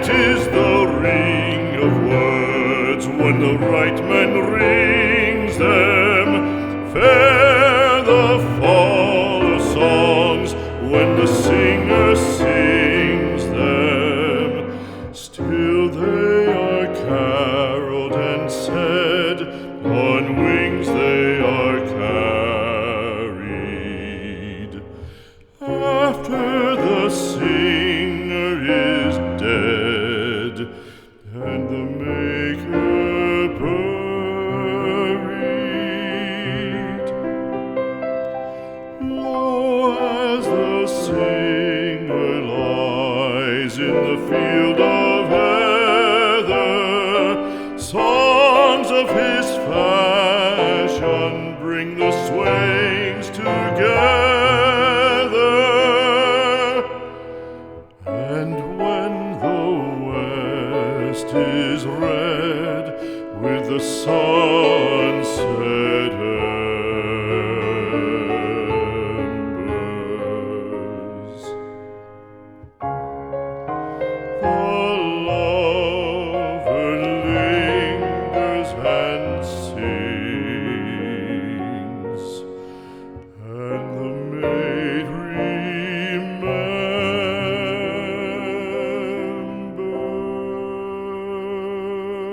is the ring of words when the right man rings them. Fair the fall of songs when the singer sings them. Still they are caroled and said, on wings they are carried. After the singer is dead and the maker buried, lo, as the singer lies in the field of heather, songs of his fashion bring the swains together. And when the west is red with the sun setting,